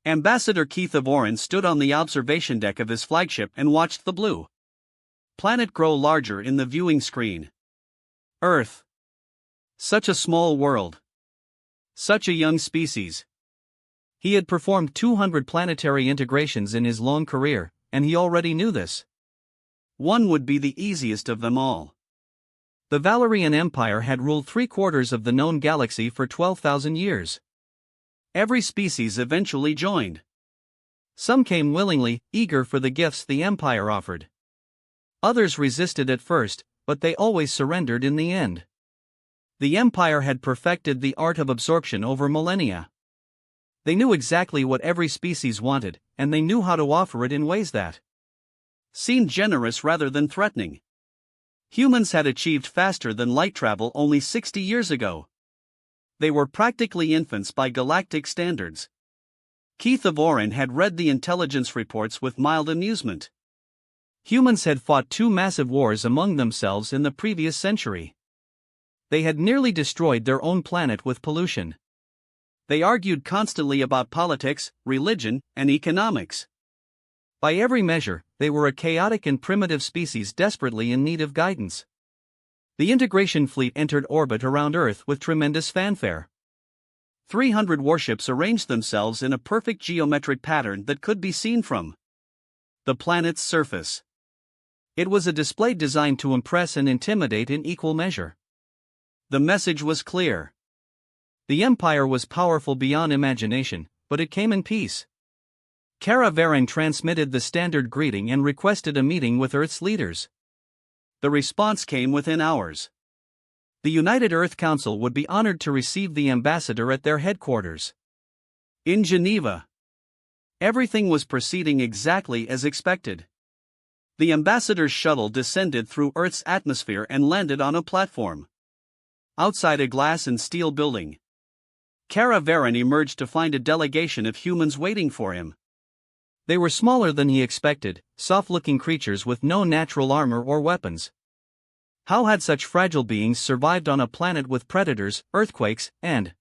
Ambassador Keith of Oran stood on the observation deck of his flagship and watched the blue planet grow larger in the viewing screen. Earth. Such a small world. Such a young species. He had performed 200 planetary integrations in his long career, and he already knew this. One would be the easiest of them all. The Valerian Empire had ruled 3/4 of the known galaxy for 12,000 years. Every species eventually joined. Some came willingly, eager for the gifts the Empire offered. Others resisted at first, but they always surrendered in the end. The Empire had perfected the art of absorption over millennia. They knew exactly what every species wanted, and they knew how to offer it in ways that seemed generous rather than threatening. Humans had achieved faster than light travel only 60 years ago. They were practically infants by galactic standards. Keith of Oran had read the intelligence reports with mild amusement. Humans had fought 2 massive wars among themselves in the previous century. They had nearly destroyed their own planet with pollution. They argued constantly about politics, religion, and economics. By every measure, they were a chaotic and primitive species desperately in need of guidance. The integration fleet entered orbit around Earth with tremendous fanfare. 300 warships arranged themselves in a perfect geometric pattern that could be seen from the planet's surface. It was a display designed to impress and intimidate in equal measure. The message was clear. The Empire was powerful beyond imagination, but it came in peace. Kara Varen transmitted the standard greeting and requested a meeting with Earth's leaders. The response came within hours. The United Earth Council would be honored to receive the ambassador at their headquarters in Geneva. Everything was proceeding exactly as expected. The ambassador's shuttle descended through Earth's atmosphere and landed on a platform outside a glass and steel building. Kara Varen emerged to find a delegation of humans waiting for him. They were smaller than he expected, soft-looking creatures with no natural armor or weapons. How had such fragile beings survived on a planet with predators, earthquakes, and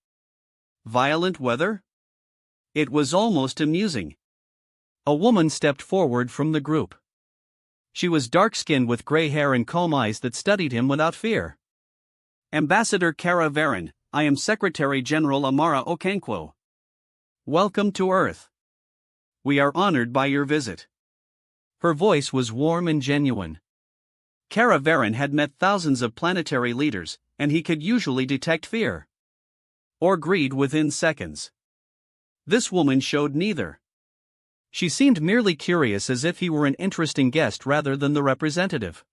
violent weather? It was almost amusing. A woman stepped forward from the group. She was dark-skinned with gray hair and calm eyes that studied him without fear. Ambassador Kara Varen, I am Secretary General Amara Okonkwo. Welcome to Earth. We are honored by your visit. Her voice was warm and genuine. Kara Varen had met thousands of planetary leaders, and he could usually detect fear or greed within seconds. This woman showed neither. She seemed merely curious, as if he were an interesting guest rather than the representative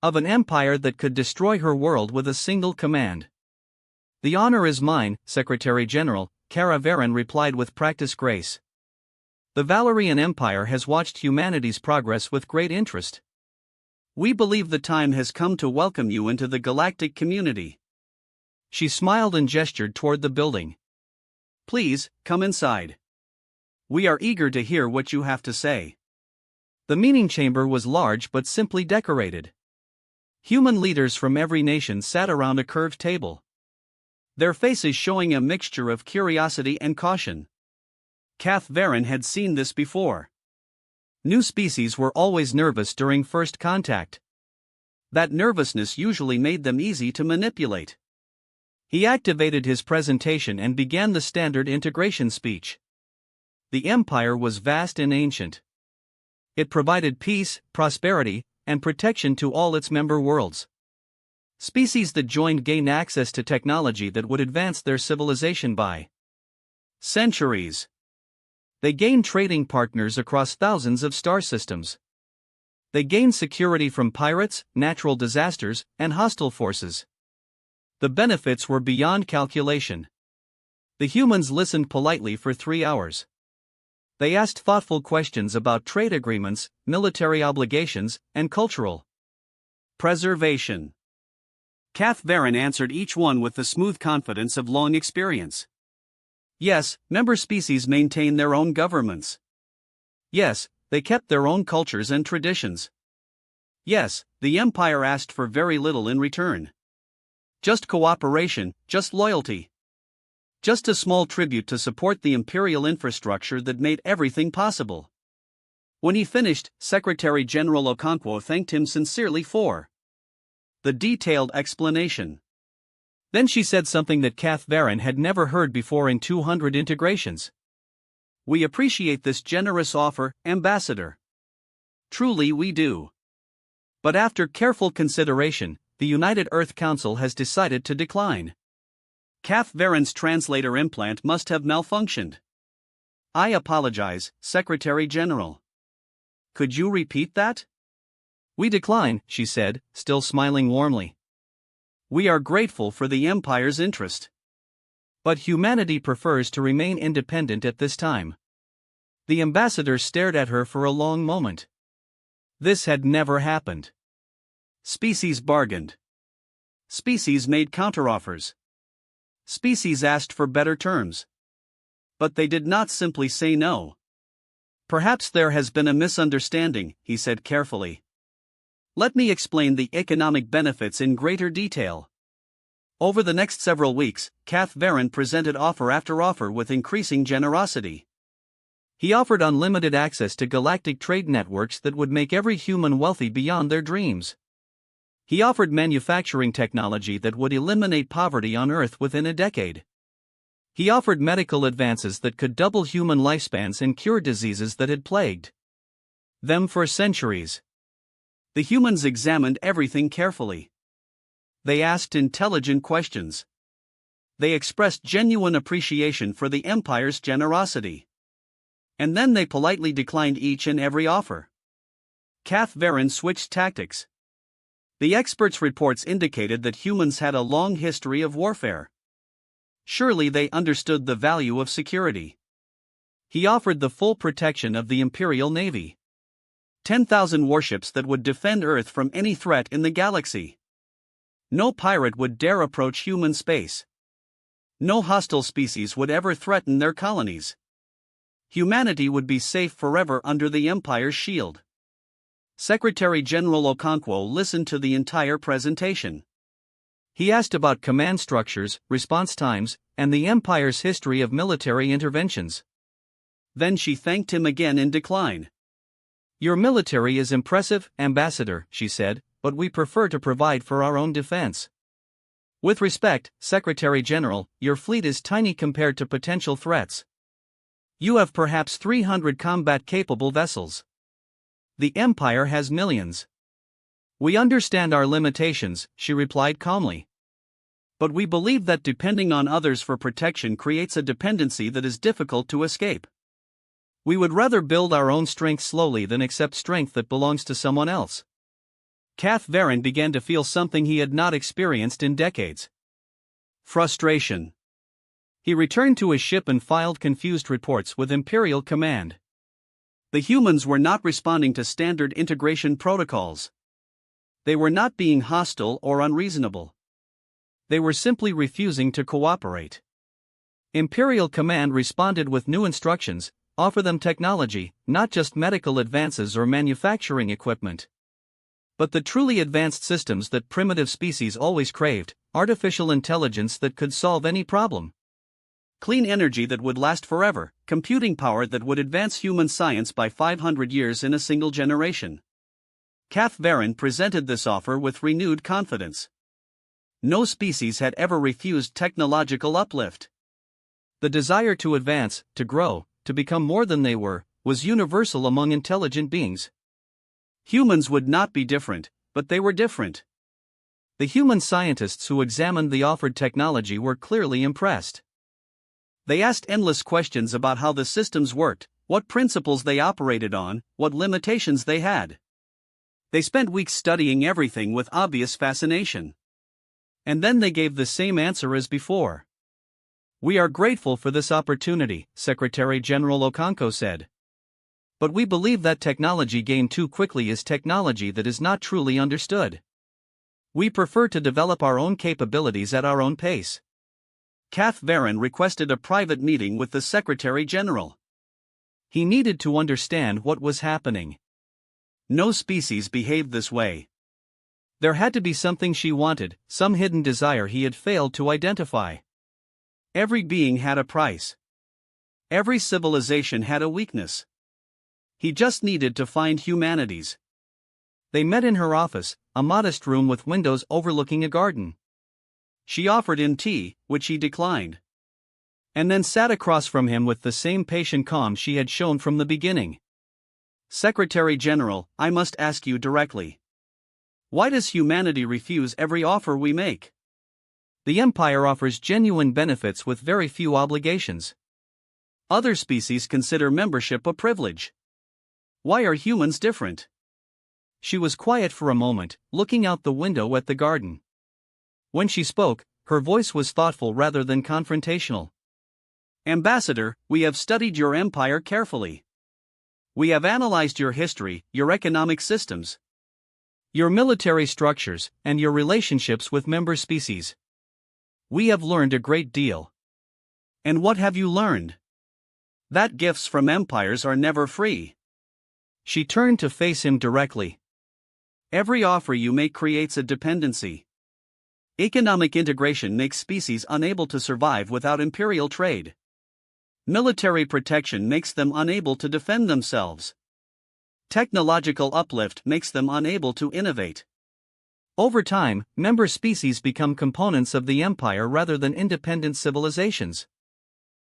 of an empire that could destroy her world with a single command. The honor is mine, Secretary General, Kara Varen replied with practiced grace. The Valerian Empire has watched humanity's progress with great interest. We believe the time has come to welcome you into the galactic community. She smiled and gestured toward the building. Please, come inside. We are eager to hear what you have to say. The meeting chamber was large but simply decorated. Human leaders from every nation sat around a curved table, their faces showing a mixture of curiosity and caution. Kath Varen had seen this before. New species were always nervous during first contact. That nervousness usually made them easy to manipulate. He activated his presentation and began the standard integration speech. The empire was vast and ancient. It provided peace, prosperity, and protection to all its member worlds. Species that joined gained access to technology that would advance their civilization by centuries. They gained trading partners across thousands of star systems. They gained security from pirates, natural disasters, and hostile forces. The benefits were beyond calculation. The humans listened politely for 3 hours. They asked thoughtful questions about trade agreements, military obligations, and cultural preservation. Kath Varen answered each one with the smooth confidence of long experience. Yes, member species maintained their own governments. Yes, they kept their own cultures and traditions. Yes, the empire asked for very little in return. Just cooperation, just loyalty. Just a small tribute to support the imperial infrastructure that made everything possible. When he finished, Secretary General Okonkwo thanked him sincerely for the detailed explanation. Then she said something that Kath Varon had never heard before in 200 integrations. "We appreciate this generous offer, Ambassador. Truly we do. But after careful consideration, the United Earth Council has decided to decline." Kath Varon's translator implant must have malfunctioned. "I apologize, Secretary General. Could you repeat that?" "We decline," she said, still smiling warmly. "We are grateful for the Empire's interest. But humanity prefers to remain independent at this time." The ambassador stared at her for a long moment. This had never happened. Species bargained. Species made counteroffers. Species asked for better terms. But they did not simply say no. "Perhaps there has been a misunderstanding," he said carefully. "Let me explain the economic benefits in greater detail." Over the next several weeks, Kath Varon presented offer after offer with increasing generosity. He offered unlimited access to galactic trade networks that would make every human wealthy beyond their dreams. He offered manufacturing technology that would eliminate poverty on Earth within a decade. He offered medical advances that could double human lifespans and cure diseases that had plagued them for centuries. The humans examined everything carefully. They asked intelligent questions. They expressed genuine appreciation for the Empire's generosity. And then they politely declined each and every offer. Kath Varon switched tactics. The experts' reports indicated that humans had a long history of warfare. Surely they understood the value of security. He offered the full protection of the Imperial Navy. 10,000 warships that would defend Earth from any threat in the galaxy. No pirate would dare approach human space. No hostile species would ever threaten their colonies. Humanity would be safe forever under the Empire's shield. Secretary General Okonkwo listened to the entire presentation. He asked about command structures, response times, and the Empire's history of military interventions. Then she thanked him again in decline. "Your military is impressive, Ambassador," she said, "but we prefer to provide for our own defense. With respect, Secretary General, your fleet is tiny compared to potential threats. You have perhaps 300 combat-capable vessels. The Empire has millions." "We understand our limitations," she replied calmly. "But we believe that depending on others for protection creates a dependency that is difficult to escape. We would rather build our own strength slowly than accept strength that belongs to someone else." Kath Varon began to feel something he had not experienced in decades. Frustration. He returned to his ship and filed confused reports with Imperial Command. The humans were not responding to standard integration protocols. They were not being hostile or unreasonable. They were simply refusing to cooperate. Imperial Command responded with new instructions: offer them technology, not just medical advances or manufacturing equipment, but the truly advanced systems that primitive species always craved, artificial intelligence that could solve any problem. Clean energy that would last forever, computing power that would advance human science by 500 years in a single generation. Kath Varon presented this offer with renewed confidence. No species had ever refused technological uplift. The desire to advance, to grow, to become more than they were, was universal among intelligent beings. Humans would not be different, but they were different. The human scientists who examined the offered technology were clearly impressed. They asked endless questions about how the systems worked, what principles they operated on, what limitations they had. They spent weeks studying everything with obvious fascination. And then they gave the same answer as before. "We are grateful for this opportunity," Secretary General Okonkwo said. "But we believe that technology gained too quickly is technology that is not truly understood. We prefer to develop our own capabilities at our own pace." Kath Varon requested a private meeting with the Secretary General. He needed to understand what was happening. No species behaved this way. There had to be something she wanted, some hidden desire he had failed to identify. Every being had a price. Every civilization had a weakness. He just needed to find humanity's. They met in her office, a modest room with windows overlooking a garden. She offered him tea, which he declined. And then sat across from him with the same patient calm she had shown from the beginning. Secretary General, I must ask you directly. Why does humanity refuse every offer we make? The Empire offers genuine benefits with very few obligations. Other species consider membership a privilege. Why are humans different? She was quiet for a moment, looking out the window at the garden. When she spoke, her voice was thoughtful rather than confrontational. Ambassador, we have studied your empire carefully. We have analyzed your history, your economic systems, your military structures, and your relationships with member species. We have learned a great deal. And what have you learned? That gifts from empires are never free. She turned to face him directly. Every offer you make creates a dependency. Economic integration makes species unable to survive without imperial trade. Military protection makes them unable to defend themselves. Technological uplift makes them unable to innovate. Over time, member species become components of the empire rather than independent civilizations.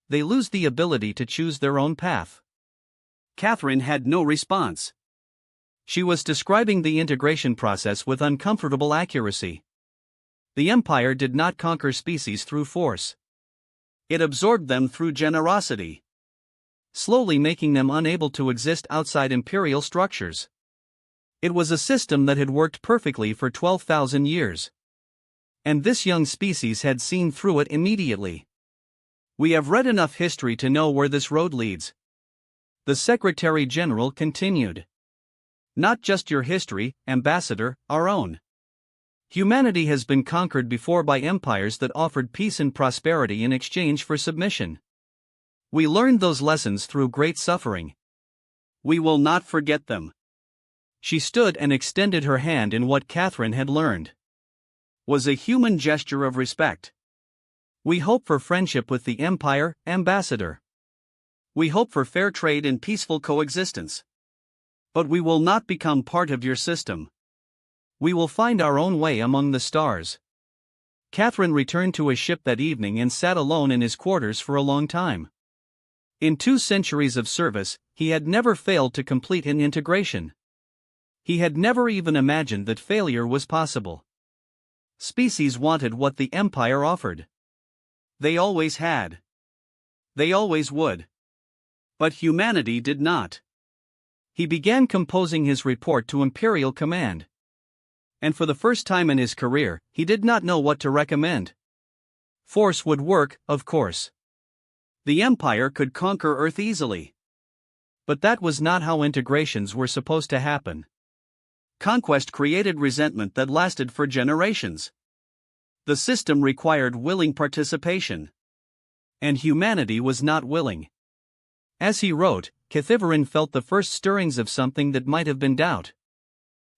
They lose the ability to choose their own path. Catherine had no response. She was describing the integration process with uncomfortable accuracy. The empire did not conquer species through force. It absorbed them through generosity, slowly making them unable to exist outside imperial structures. It was a system that had worked perfectly for 12,000 years. And this young species had seen through it immediately. We have read enough history to know where this road leads. The Secretary General continued. Not just your history, Ambassador, our own. Humanity has been conquered before by empires that offered peace and prosperity in exchange for submission. We learned those lessons through great suffering. We will not forget them. She stood and extended her hand in what Catherine had learned was a human gesture of respect. We hope for friendship with the Empire, Ambassador. We hope for fair trade and peaceful coexistence. But we will not become part of your system. We will find our own way among the stars. Catherine returned to his ship that evening and sat alone in his quarters for a long time. In 2 centuries of service, he had never failed to complete an integration. He had never even imagined that failure was possible. Species wanted what the Empire offered. They always had. They always would. But humanity did not. He began composing his report to Imperial Command. And for the first time in his career, he did not know what to recommend. Force would work, of course. The Empire could conquer Earth easily. But that was not how integrations were supposed to happen. Conquest created resentment that lasted for generations. The system required willing participation. And humanity was not willing. As he wrote, Cathiverin felt the first stirrings of something that might have been doubt.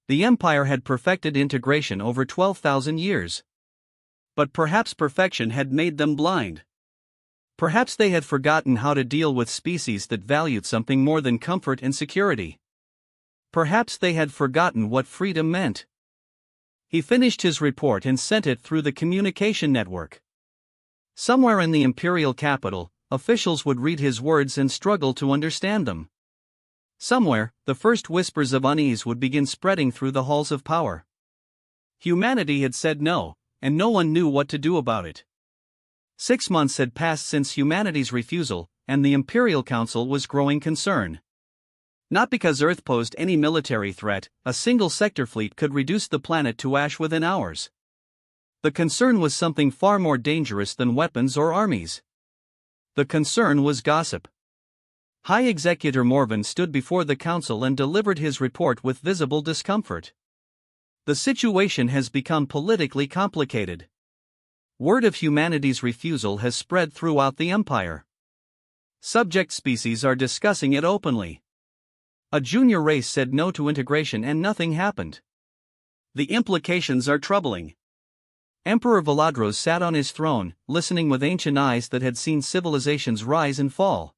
The Empire had perfected integration over 12,000 years. But perhaps perfection had made them blind. Perhaps they had forgotten how to deal with species that valued something more than comfort and security. Perhaps they had forgotten what freedom meant. He finished his report and sent it through the communication network. Somewhere in the imperial capital, officials would read his words and struggle to understand them. Somewhere, the first whispers of unease would begin spreading through the halls of power. Humanity had said no, and no one knew what to do about it. 6 months had passed since humanity's refusal, and the Imperial Council was growing concerned. Not because Earth posed any military threat, a single sector fleet could reduce the planet to ash within hours. The concern was something far more dangerous than weapons or armies. The concern was gossip. High Executor Morvan stood before the council and delivered his report with visible discomfort. The situation has become politically complicated. Word of humanity's refusal has spread throughout the empire. Subject species are discussing it openly. A junior race said no to integration and nothing happened. The implications are troubling. Emperor Valadros sat on his throne, listening with ancient eyes that had seen civilizations rise and fall.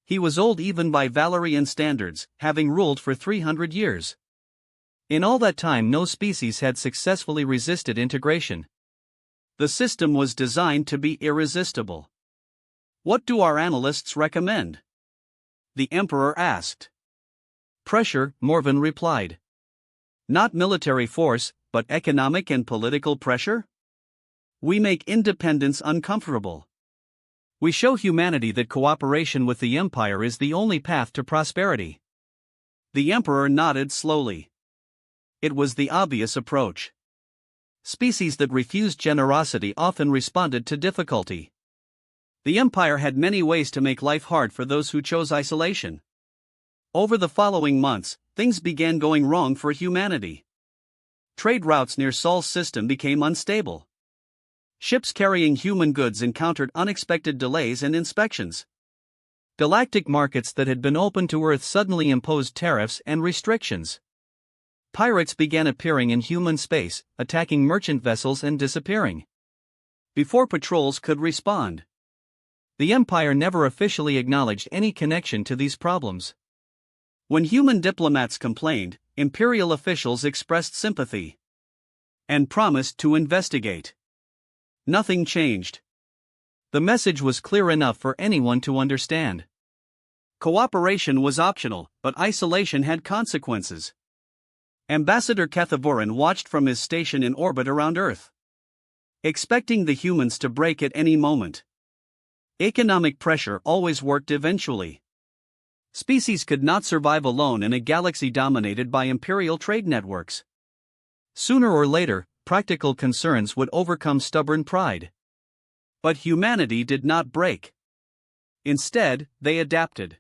He was old even by Valerian standards, having ruled for 300 years. In all that time, no species had successfully resisted integration. The system was designed to be irresistible. What do our analysts recommend? The emperor asked. Pressure, Morvan replied. Not military force, but economic and political pressure? We make independence uncomfortable. We show humanity that cooperation with the empire is the only path to prosperity. The emperor nodded slowly. It was the obvious approach. Species that refused generosity often responded to difficulty. The empire had many ways to make life hard for those who chose isolation. Over the following months, things began going wrong for humanity. Trade routes near Sol's system became unstable. Ships carrying human goods encountered unexpected delays and inspections. Galactic markets that had been open to Earth suddenly imposed tariffs and restrictions. Pirates began appearing in human space, attacking merchant vessels and disappearing before patrols could respond. The Empire never officially acknowledged any connection to these problems. When human diplomats complained, imperial officials expressed sympathy and promised to investigate. Nothing changed. The message was clear enough for anyone to understand. Cooperation was optional, but isolation had consequences. Ambassador Cathivoran watched from his station in orbit around Earth, expecting the humans to break at any moment. Economic pressure always worked eventually. Species could not survive alone in a galaxy dominated by imperial trade networks. Sooner or later, practical concerns would overcome stubborn pride. But humanity did not break. Instead, they adapted.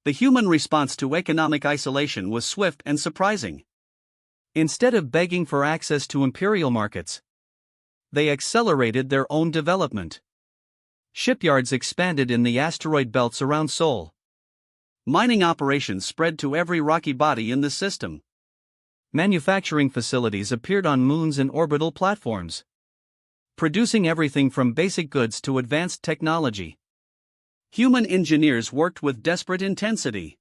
The human response to economic isolation was swift and surprising. Instead of begging for access to imperial markets, they accelerated their own development. Shipyards expanded in the asteroid belts around Sol. Mining operations spread to every rocky body in the system. Manufacturing facilities appeared on moons and orbital platforms, producing everything from basic goods to advanced technology. Human engineers worked with desperate intensity,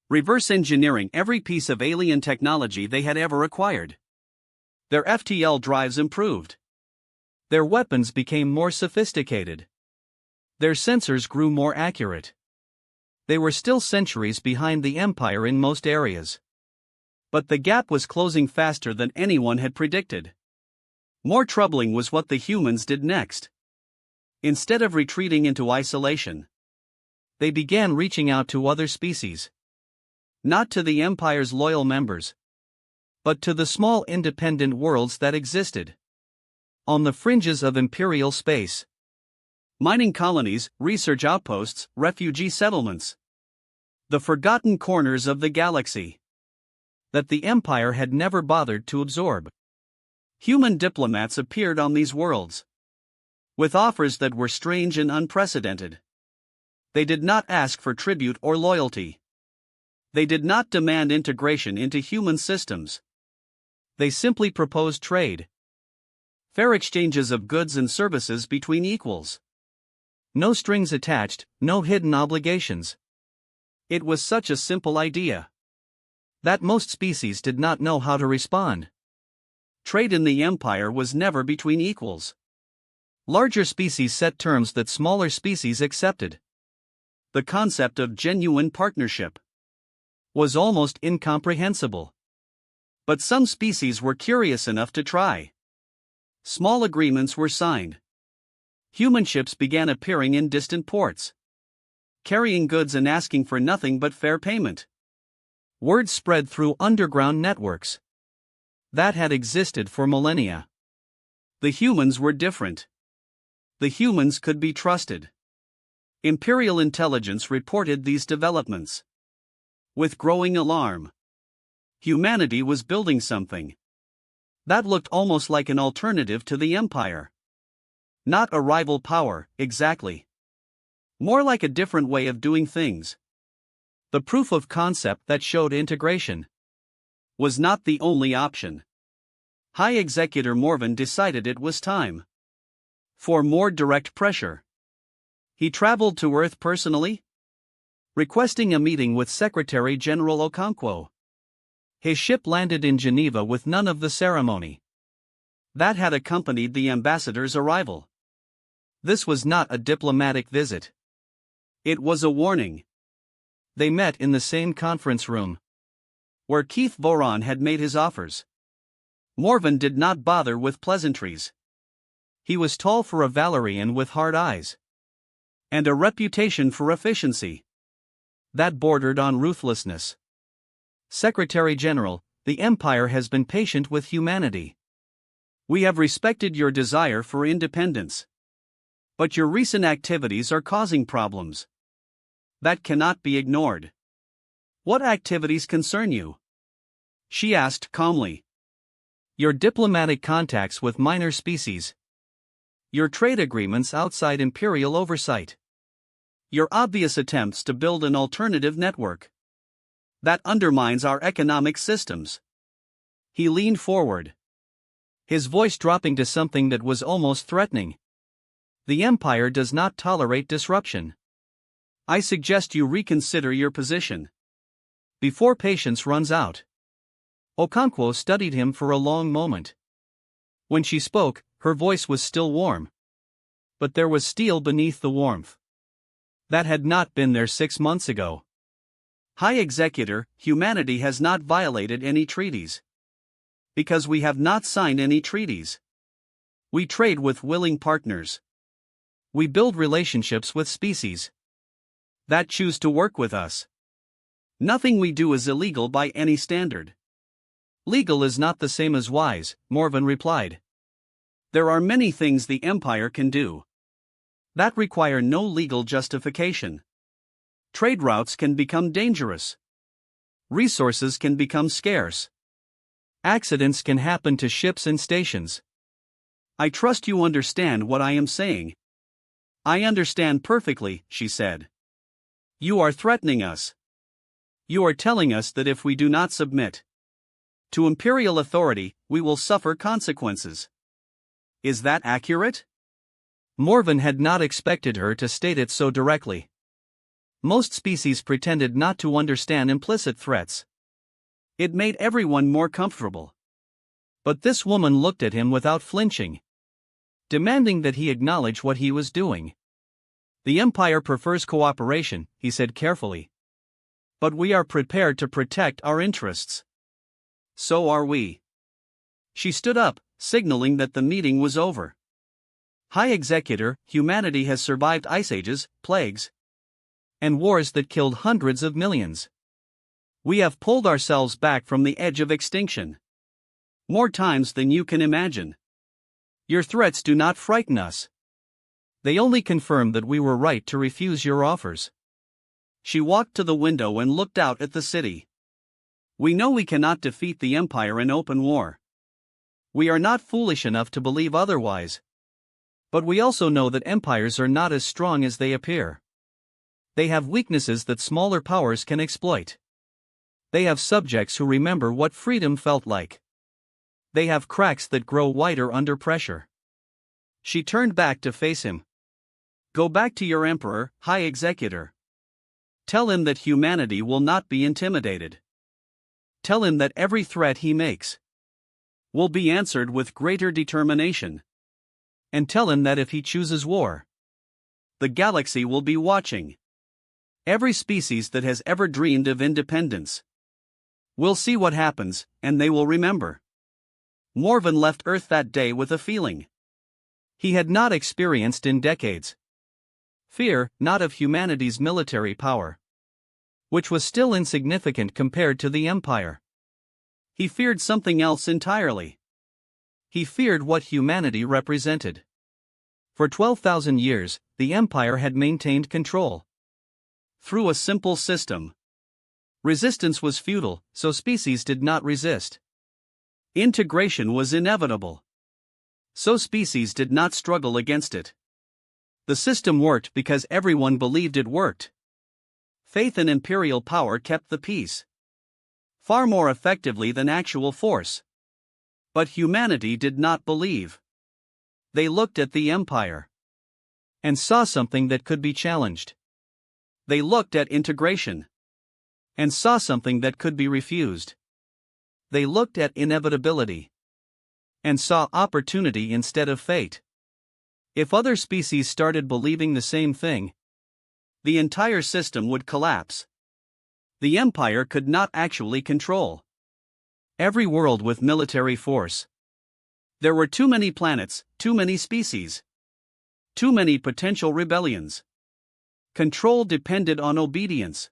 reverse engineering every piece of alien technology they had ever acquired. Their FTL drives improved. Their weapons became more sophisticated. Their sensors grew more accurate. They were still centuries behind the Empire in most areas. But the gap was closing faster than anyone had predicted. More troubling was what the humans did next. Instead of retreating into isolation, they began reaching out to other species. Not to the Empire's loyal members, but to the small independent worlds that existed on the fringes of imperial space. Mining colonies, research outposts, refugee settlements. The forgotten corners of the galaxy that the Empire had never bothered to absorb. Human diplomats appeared on these worlds with offers that were strange and unprecedented. They did not ask for tribute or loyalty. They did not demand integration into human systems. They simply proposed trade. Fair exchanges of goods and services between equals. No strings attached, no hidden obligations. It was such a simple idea that most species did not know how to respond. Trade in the Empire was never between equals. Larger species set terms that smaller species accepted. The concept of genuine partnership was almost incomprehensible. But some species were curious enough to try. Small agreements were signed. Human ships began appearing in distant ports, carrying goods and asking for nothing but fair payment. Word spread through underground networks that had existed for millennia. The humans were different. The humans could be trusted. Imperial intelligence reported these developments with growing alarm. Humanity was building something that looked almost like an alternative to the Empire. Not a rival power, exactly. More like a different way of doing things. The proof of concept that showed integration was not the only option. High Executive Morvan decided it was time for more direct pressure. He traveled to Earth personally, requesting a meeting with Secretary General Okonkwo. His ship landed in Geneva with none of the ceremony that had accompanied the ambassador's arrival. This was not a diplomatic visit. It was a warning. They met in the same conference room where Keith Voron had made his offers. Morvan did not bother with pleasantries. He was tall for a Valerian with hard eyes and a reputation for efficiency that bordered on ruthlessness. Secretary General, the Empire has been patient with humanity. We have respected your desire for independence. But your recent activities are causing problems that cannot be ignored. What activities concern you? She asked calmly. Your diplomatic contacts with minor species. Your trade agreements outside imperial oversight. Your obvious attempts to build an alternative network that undermines our economic systems. He leaned forward, his voice dropping to something that was almost threatening. The Empire does not tolerate disruption. I suggest you reconsider your position before patience runs out. Okonkwo studied him for a long moment. When she spoke, her voice was still warm. But there was steel beneath the warmth that had not been there 6 months ago. High Executor, humanity has not violated any treaties. Because we have not signed any treaties. We trade with willing partners. We build relationships with species that choose to work with us. Nothing we do is illegal by any standard. Legal is not the same as wise, Morvan replied. There are many things the Empire can do that require no legal justification. Trade routes can become dangerous. Resources can become scarce. Accidents can happen to ships and stations. I trust you understand what I am saying. I understand perfectly, she said. You are threatening us. You are telling us that if we do not submit to imperial authority, we will suffer consequences. Is that accurate? Morvan had not expected her to state it so directly. Most species pretended not to understand implicit threats. It made everyone more comfortable. But this woman looked at him without flinching, demanding that he acknowledge what he was doing. The Empire prefers cooperation, he said carefully. But we are prepared to protect our interests. So are we. She stood up, signaling that the meeting was over. High Executor, humanity has survived ice ages, plagues, and wars that killed hundreds of millions. We have pulled ourselves back from the edge of extinction more times than you can imagine. Your threats do not frighten us. They only confirm that we were right to refuse your offers. She walked to the window and looked out at the city. We know we cannot defeat the Empire in open war. We are not foolish enough to believe otherwise. But we also know that empires are not as strong as they appear. They have weaknesses that smaller powers can exploit. They have subjects who remember what freedom felt like. They have cracks that grow wider under pressure. She turned back to face him. Go back to your emperor, High Executor. Tell him that humanity will not be intimidated. Tell him that every threat he makes will be answered with greater determination. And tell him that if he chooses war, the galaxy will be watching. Every species that has ever dreamed of independence will see what happens, and they will remember. Morvan left Earth that day with a feeling he had not experienced in decades. Fear, not of humanity's military power, which was still insignificant compared to the Empire. He feared something else entirely. He feared what humanity represented. For 12,000 years, the Empire had maintained control through a simple system. Resistance was futile, so species did not resist. Integration was inevitable, so species did not struggle against it. The system worked because everyone believed it worked. Faith in imperial power kept the peace far more effectively than actual force. But humanity did not believe. They looked at the empire and saw something that could be challenged. They looked at integration and saw something that could be refused. They looked at inevitability and saw opportunity instead of fate. If other species started believing the same thing, the entire system would collapse. The empire could not actually control every world with military force. There were too many planets, too many species, too many potential rebellions. Control depended on obedience,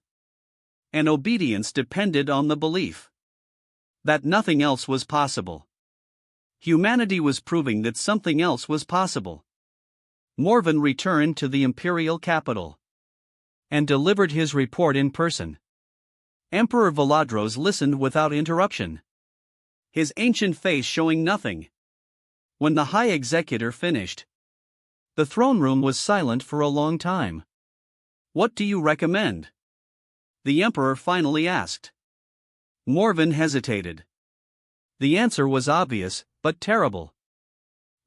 and obedience depended on the belief that nothing else was possible. Humanity was proving that something else was possible. Morven returned to the imperial capital and delivered his report in person. Emperor Valadros listened without interruption, his ancient face showing nothing. When the high executor finished, the throne room was silent for a long time. "What do you recommend?" the emperor finally asked. Morven hesitated. The answer was obvious, but terrible.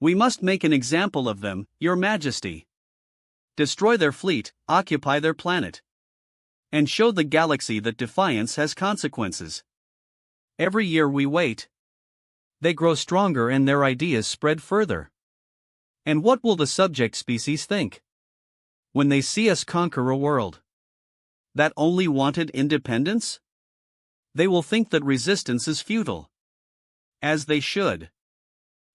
"We must make an example of them, Your Majesty. Destroy their fleet, occupy their planet, and show the galaxy that defiance has consequences. Every year we wait, they grow stronger and their ideas spread further. And what will the subject species think when they see us conquer a world that only wanted independence? They will think that resistance is futile. As they should."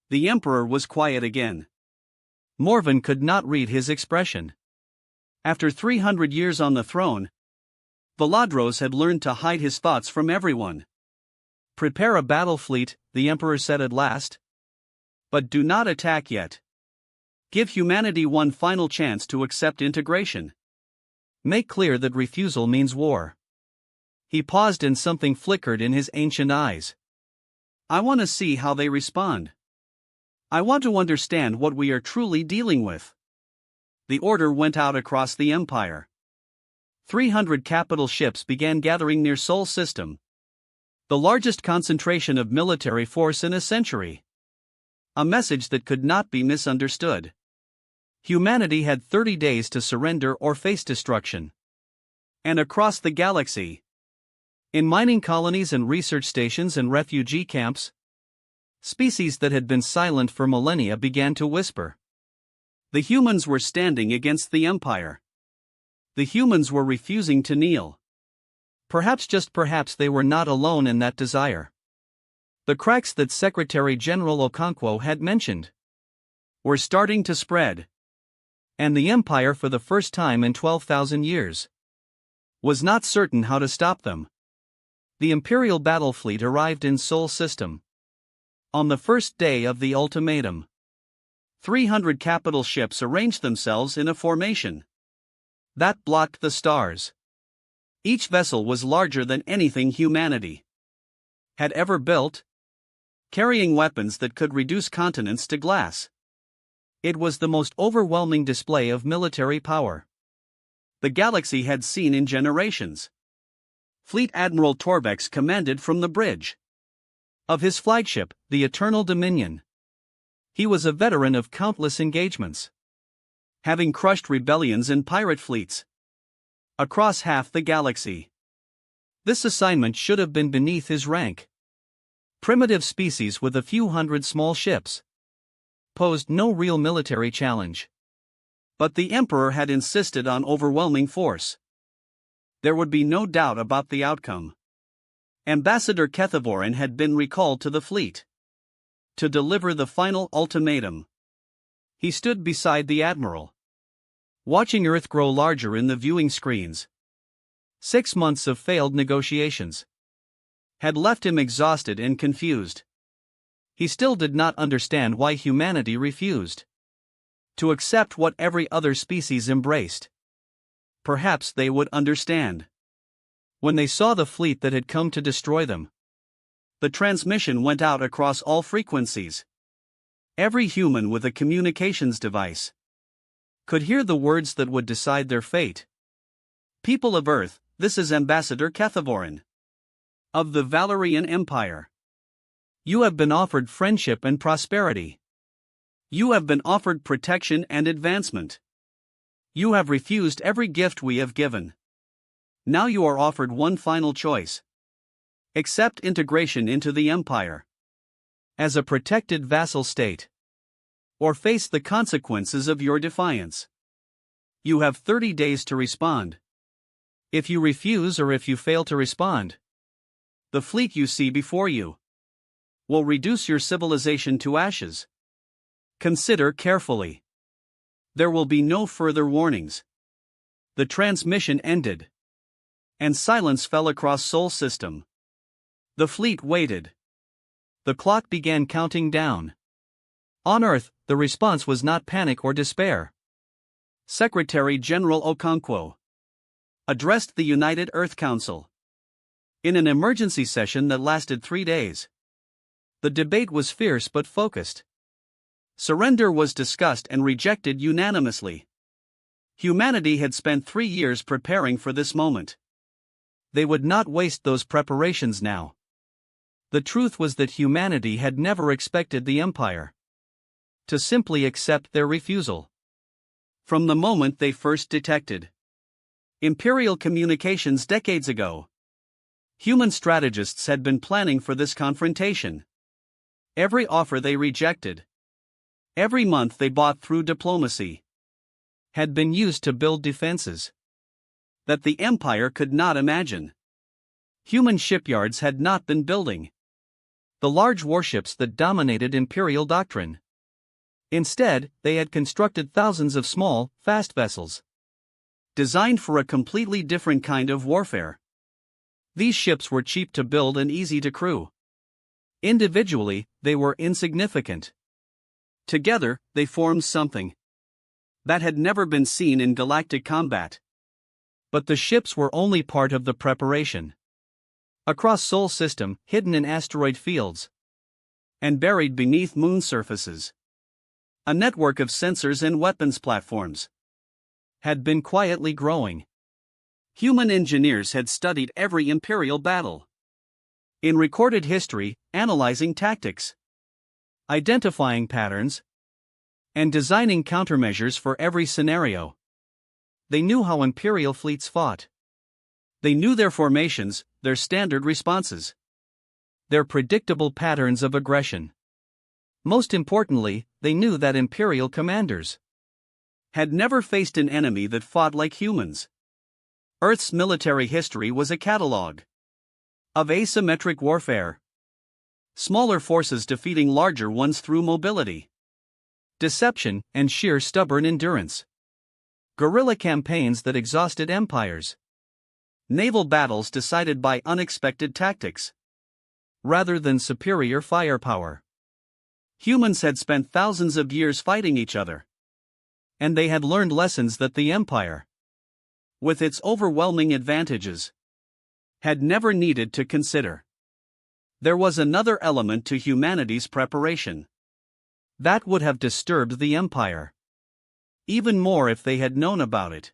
The emperor was quiet again. Morven could not read his expression. After 300 years on the throne, Valadros had learned to hide his thoughts from everyone. "Prepare a battle fleet," the emperor said at last. "But do not attack yet. Give humanity one final chance to accept integration. Make clear that refusal means war." He paused and something flickered in his ancient eyes. "I want to see how they respond. I want to understand what we are truly dealing with." The order went out across the empire. 300 capital ships began gathering near Sol System, the largest concentration of military force in a century. A message that could not be misunderstood. Humanity had 30 days to surrender or face destruction. And across the galaxy, in mining colonies and research stations and refugee camps, species that had been silent for millennia began to whisper. The humans were standing against the empire. The humans were refusing to kneel. Perhaps, just perhaps, they were not alone in that desire. The cracks that Secretary General Okonkwo had mentioned were starting to spread. And the empire, for the first time in 12,000 years, was not certain how to stop them. The Imperial battle fleet arrived in Sol System on the first day of the ultimatum. 300 capital ships arranged themselves in a formation that blocked the stars. Each vessel was larger than anything humanity had ever built, carrying weapons that could reduce continents to glass. It was the most overwhelming display of military power the galaxy had seen in generations. Fleet Admiral Torbex commanded from the bridge of his flagship, the Eternal Dominion. He was a veteran of countless engagements, having crushed rebellions and pirate fleets across half the galaxy. This assignment should have been beneath his rank. Primitive species with a few hundred small ships posed no real military challenge. But the Emperor had insisted on overwhelming force. There would be no doubt about the outcome. Ambassador Kethivoran had been recalled to the fleet to deliver the final ultimatum. He stood beside the Admiral, watching Earth grow larger in the viewing screens. 6 months of failed negotiations had left him exhausted and confused. He still did not understand why humanity refused to accept what every other species embraced. Perhaps they would understand when they saw the fleet that had come to destroy them. The transmission went out across all frequencies. Every human with a communications device could hear the words that would decide their fate. "People of Earth, this is Ambassador Kethivoran of the Valerian Empire. You have been offered friendship and prosperity. You have been offered protection and advancement. You have refused every gift we have given. Now you are offered one final choice. Accept integration into the empire as a protected vassal state, or face the consequences of your defiance. You have 30 days to respond. If you refuse or if you fail to respond, the fleet you see before you will reduce your civilization to ashes. Consider carefully. There will be no further warnings. The transmission ended, and silence fell across Sol system. The fleet waited. The clock began counting down. On Earth, the response was not panic or despair. Secretary General Okonkwo addressed the United Earth Council in an emergency session that lasted 3 days. The debate was fierce but focused. Surrender was discussed and rejected unanimously. Humanity had spent 3 years preparing for this moment. They would not waste those preparations now. The truth was that humanity had never expected the Empire to simply accept their refusal. From the moment they first detected Imperial communications decades ago, human strategists had been planning for this confrontation. Every offer they rejected, every month they bought through diplomacy, had been used to build defenses that the Empire could not imagine. Human shipyards had not been building the large warships that dominated Imperial doctrine. Instead, they had constructed thousands of small, fast vessels designed for a completely different kind of warfare. These ships were cheap to build and easy to crew. Individually, they were insignificant. Together, they formed something that had never been seen in galactic combat. But the ships were only part of the preparation. Across Sol system, hidden in asteroid fields and buried beneath moon surfaces, a network of sensors and weapons platforms had been quietly growing. Human engineers had studied every Imperial battle in recorded history, analyzing tactics, identifying patterns, and designing countermeasures for every scenario. They knew how Imperial fleets fought. They knew their formations, their standard responses, their predictable patterns of aggression. Most importantly, they knew that Imperial commanders had never faced an enemy that fought like humans. Earth's military history was a catalogue of asymmetric warfare. Smaller forces defeating larger ones through mobility, deception, and sheer stubborn endurance. Guerrilla campaigns that exhausted empires. Naval battles decided by unexpected tactics rather than superior firepower. Humans had spent thousands of years fighting each other, and they had learned lessons that the Empire, with its overwhelming advantages, had never needed to consider. There was another element to humanity's preparation that would have disturbed the Empire even more if they had known about it.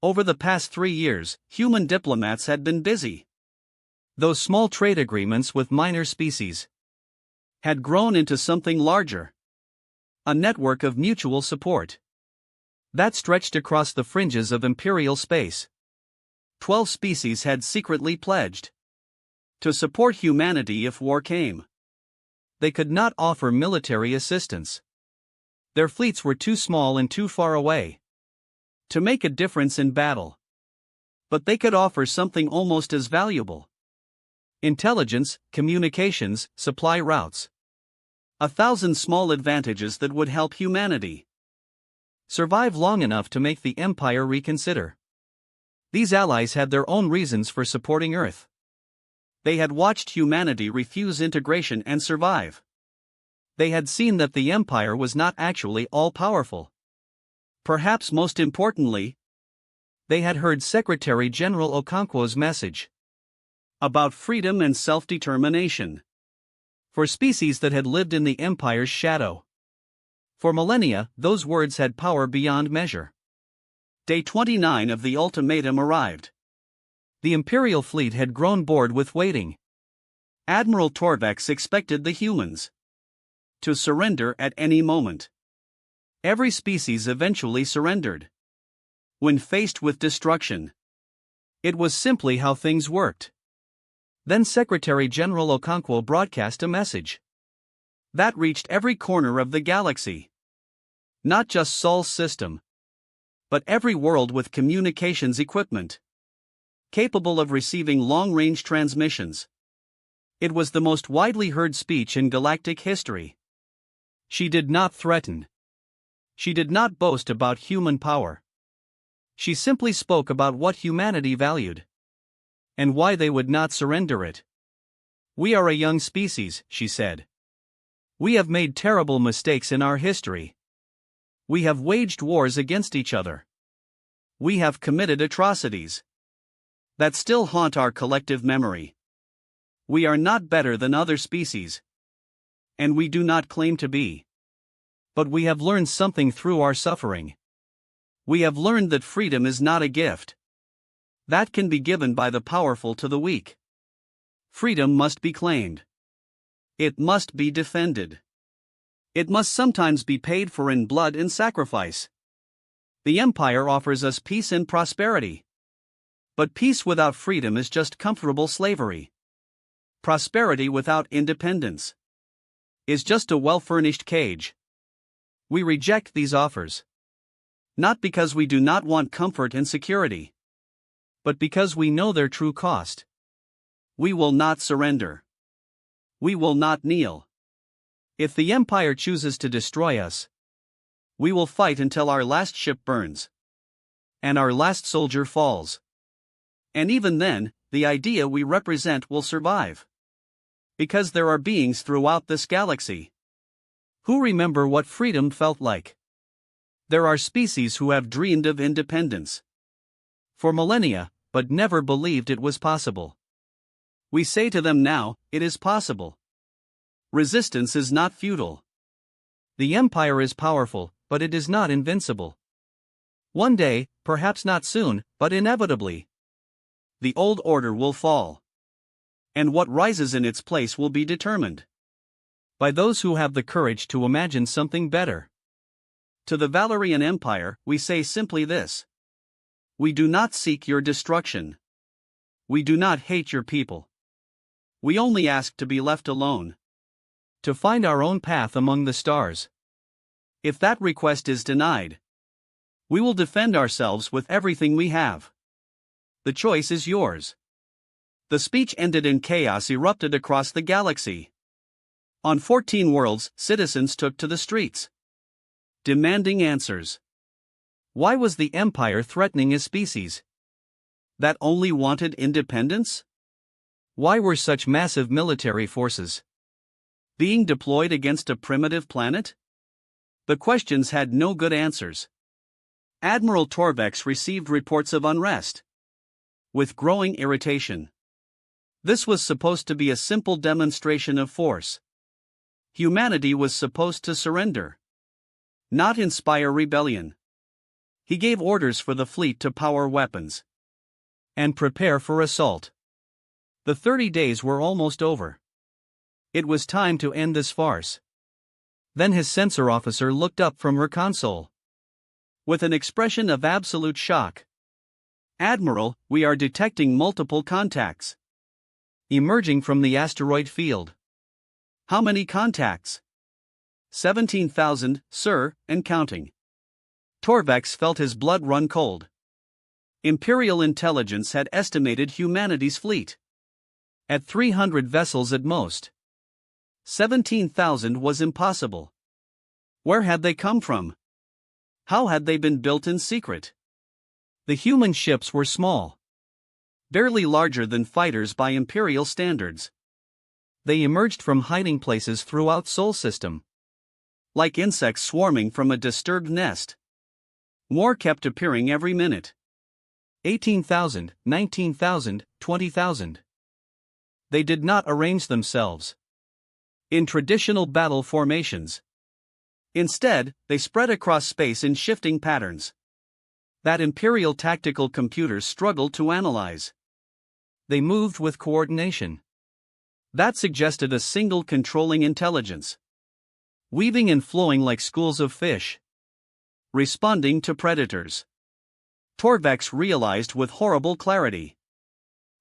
Over the past 3 years, human diplomats had been busy. Those small trade agreements with minor species had grown into something larger, a network of mutual support that stretched across the fringes of Imperial space. 12 species had secretly pledged to support humanity if war came. They could not offer military assistance. Their fleets were too small and too far away to make a difference in battle. But they could offer something almost as valuable: intelligence, communications, supply routes. 1,000 small advantages that would help humanity survive long enough to make the Empire reconsider. These allies had their own reasons for supporting Earth. They had watched humanity refuse integration and survive. They had seen that the Empire was not actually all-powerful. Perhaps most importantly, they had heard Secretary General Okonkwo's message about freedom and self-determination for species that had lived in the Empire's shadow. For millennia, those words had power beyond measure. Day 29 of the ultimatum arrived. The Imperial fleet had grown bored with waiting. Admiral Torvex expected the humans to surrender at any moment. Every species eventually surrendered when faced with destruction. It was simply how things worked. Then Secretary General Okonkwo broadcast a message that reached every corner of the galaxy. Not just Sol's system, but every world with communications equipment capable of receiving long-range transmissions. It was the most widely heard speech in galactic history. She did not threaten. She did not boast about human power. She simply spoke about what humanity valued and why they would not surrender it. "We are a young species," she said. "We have made terrible mistakes in our history. We have waged wars against each other. We have committed atrocities that still haunt our collective memory. We are not better than other species, and we do not claim to be. But we have learned something through our suffering. We have learned that freedom is not a gift that can be given by the powerful to the weak. Freedom must be claimed. It must be defended. It must sometimes be paid for in blood and sacrifice. The Empire offers us peace and prosperity. But peace without freedom is just comfortable slavery. Prosperity without independence is just a well-furnished cage. We reject these offers. Not because we do not want comfort and security, but because we know their true cost. We will not surrender. We will not kneel. If the Empire chooses to destroy us, we will fight until our last ship burns and our last soldier falls. And even then, the idea we represent will survive. Because there are beings throughout this galaxy who remember what freedom felt like. There are species who have dreamed of independence for millennia, but never believed it was possible. We say to them now, it is possible. Resistance is not futile. The Empire is powerful, but it is not invincible. One day, perhaps not soon, but inevitably, the old order will fall. And what rises in its place will be determined by those who have the courage to imagine something better. To the Valerian Empire, we say simply this: we do not seek your destruction. We do not hate your people. We only ask to be left alone, to find our own path among the stars. If that request is denied, we will defend ourselves with everything we have. The choice is yours. The speech ended and chaos erupted across the galaxy. On 14 worlds, citizens took to the streets, demanding answers. Why was the Empire threatening a species that only wanted independence? Why were such massive military forces being deployed against a primitive planet? The questions had no good answers. Admiral Torvex received reports of unrest with growing irritation. This was supposed to be a simple demonstration of force. Humanity was supposed to surrender, not inspire rebellion. He gave orders for the fleet to power weapons and prepare for assault. The 30 days were almost over. It was time to end this farce. Then his sensor officer looked up from her console with an expression of absolute shock. "Admiral, we are detecting multiple contacts emerging from the asteroid field." "How many contacts?" 17,000, sir, and counting. Torvex felt his blood run cold. Imperial intelligence had estimated humanity's fleet at 300 vessels at most. 17,000 was impossible. Where had they come from? How had they been built in secret? The human ships were small, barely larger than fighters by Imperial standards. They emerged from hiding places throughout Sol system, like insects swarming from a disturbed nest. More kept appearing every minute. 18,000, 19,000, 20,000. They did not arrange themselves in traditional battle formations. Instead, they spread across space in shifting patterns that Imperial tactical computers struggled to analyze. They moved with coordination, That suggested a single controlling intelligence, weaving and flowing like schools of fish, responding to predators. Torvex realized with horrible clarity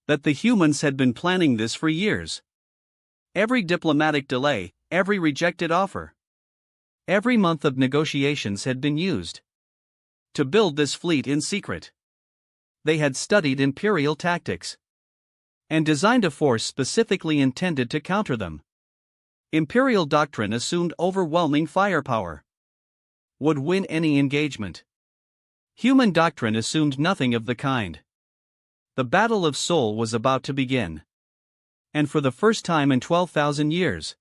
that the humans had been planning this for years. Every diplomatic delay, every rejected offer, every month of negotiations had been used to build this fleet in secret. They had studied imperial tactics and designed a force specifically intended to counter them. Imperial doctrine assumed overwhelming firepower would win any engagement. Human doctrine assumed nothing of the kind. The battle of Seoul was about to begin. And for the first time in 12,000 years,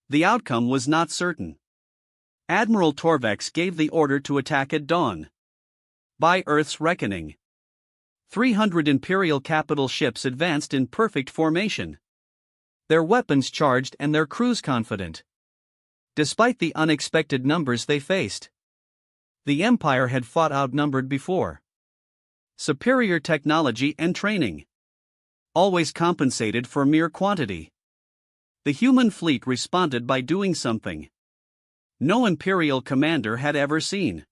the outcome was not certain. Admiral Torvex gave the order to attack at dawn. By Earth's reckoning, 300 Imperial capital ships advanced in perfect formation, their weapons charged and their crews confident. Despite the unexpected numbers they faced, the Empire had fought outnumbered before. Superior technology and training always compensated for mere quantity. The human fleet responded by doing something no Imperial commander had ever seen.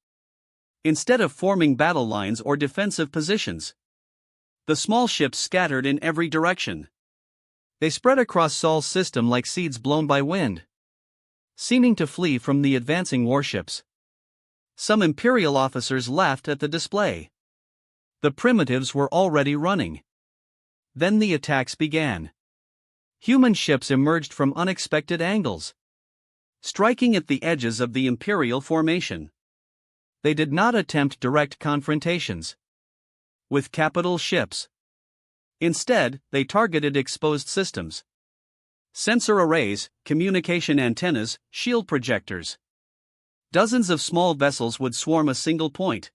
Instead of forming battle lines or defensive positions, the small ships scattered in every direction. They spread across Sol's system like seeds blown by wind, seeming to flee from the advancing warships. Some Imperial officers laughed at the display. The primitives were already running. Then the attacks began. Human ships emerged from unexpected angles, striking at the edges of the Imperial formation. They did not attempt direct confrontations with capital ships. Instead, they targeted exposed systems, sensor arrays, communication antennas, shield projectors. Dozens of small vessels would swarm a single point,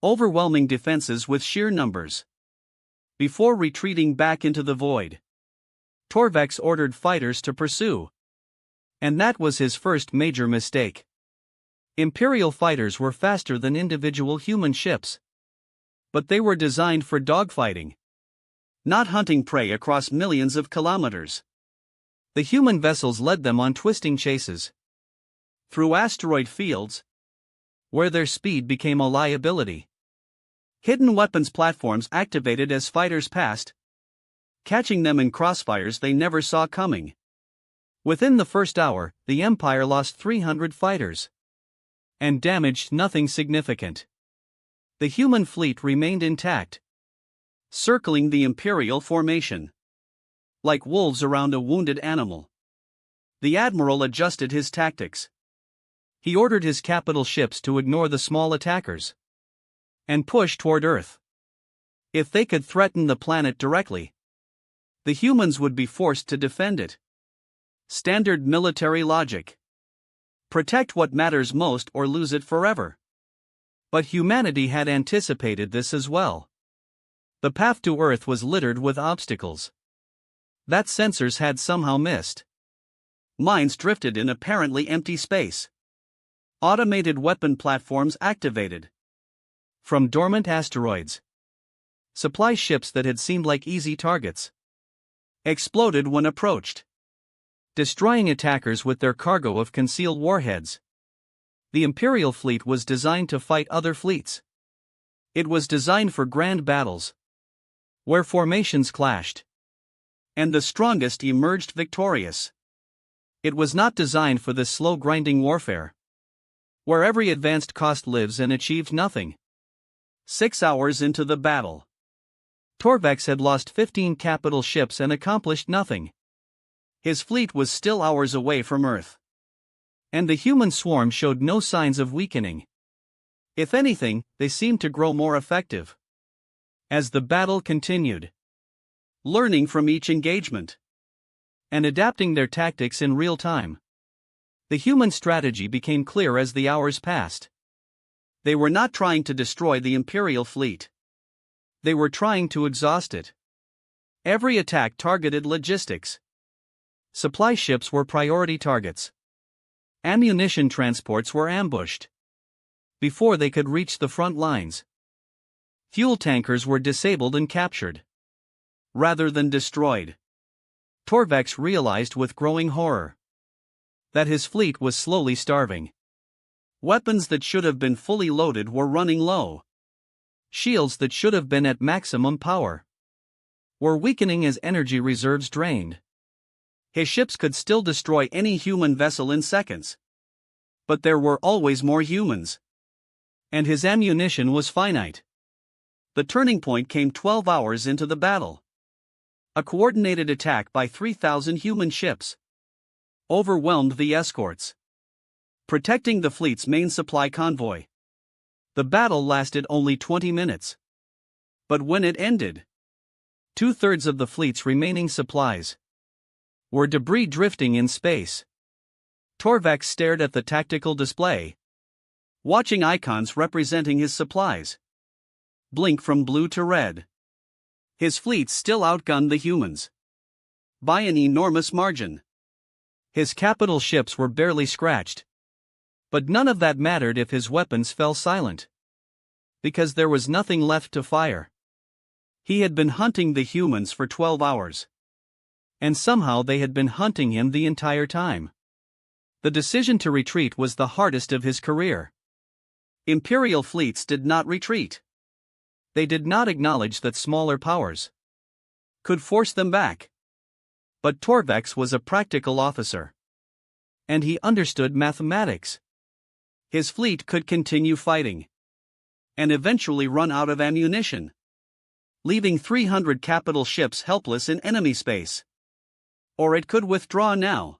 overwhelming defenses with sheer numbers. Before retreating back into the void, Torvex ordered fighters to pursue. And that was his first major mistake. Imperial fighters were faster than individual human ships, but they were designed for dogfighting, not hunting prey across millions of kilometers. The human vessels led them on twisting chases through asteroid fields, where their speed became a liability. Hidden weapons platforms activated as fighters passed, catching them in crossfires they never saw coming. Within the first hour, the Empire lost 300 fighters and damaged nothing significant. The human fleet remained intact, circling the Imperial formation like wolves around a wounded animal. The Admiral adjusted his tactics. He ordered his capital ships to ignore the small attackers and push toward Earth. If they could threaten the planet directly, the humans would be forced to defend it. Standard military logic. Protect what matters most or lose it forever. But humanity had anticipated this as well. The path to Earth was littered with obstacles that sensors had somehow missed. Mines drifted in apparently empty space. Automated weapon platforms activated from dormant asteroids. Supply ships that had seemed like easy targets exploded when approached, destroying attackers with their cargo of concealed warheads. The Imperial fleet was designed to fight other fleets. It was designed for grand battles, where formations clashed, and the strongest emerged victorious. It was not designed for this slow grinding warfare, where every advanced cost lives and achieved nothing. 6 hours into the battle, Torvex had lost 15 capital ships and accomplished nothing. His fleet was still hours away from Earth, and the human swarm showed no signs of weakening. If anything, they seemed to grow more effective as the battle continued, learning from each engagement and adapting their tactics in real time. The human strategy became clear as the hours passed. They were not trying to destroy the Imperial fleet. They were trying to exhaust it. Every attack targeted logistics. Supply ships were priority targets. Ammunition transports were ambushed before they could reach the front lines. Fuel tankers were disabled and captured rather than destroyed. Torvex realized with growing horror that his fleet was slowly starving. Weapons that should have been fully loaded were running low. Shields that should have been at maximum power were weakening as energy reserves drained. His ships could still destroy any human vessel in seconds. But there were always more humans. And his ammunition was finite. The turning point came 12 hours into the battle. A coordinated attack by 3,000 human ships overwhelmed the escorts, protecting the fleet's main supply convoy. The battle lasted only 20 minutes. But when it ended, 2/3 of the fleet's remaining supplies were debris drifting in space. Torvex stared at the tactical display, watching icons representing his supplies blink from blue to red. His fleet still outgunned the humans by an enormous margin. His capital ships were barely scratched. But none of that mattered if his weapons fell silent, because there was nothing left to fire. He had been hunting the humans for 12 hours. And somehow they had been hunting him the entire time. The decision to retreat was the hardest of his career. Imperial fleets did not retreat. They did not acknowledge that smaller powers could force them back. But Torvex was a practical officer. And he understood mathematics. His fleet could continue fighting and eventually run out of ammunition, leaving 300 capital ships helpless in enemy space. Or it could withdraw now,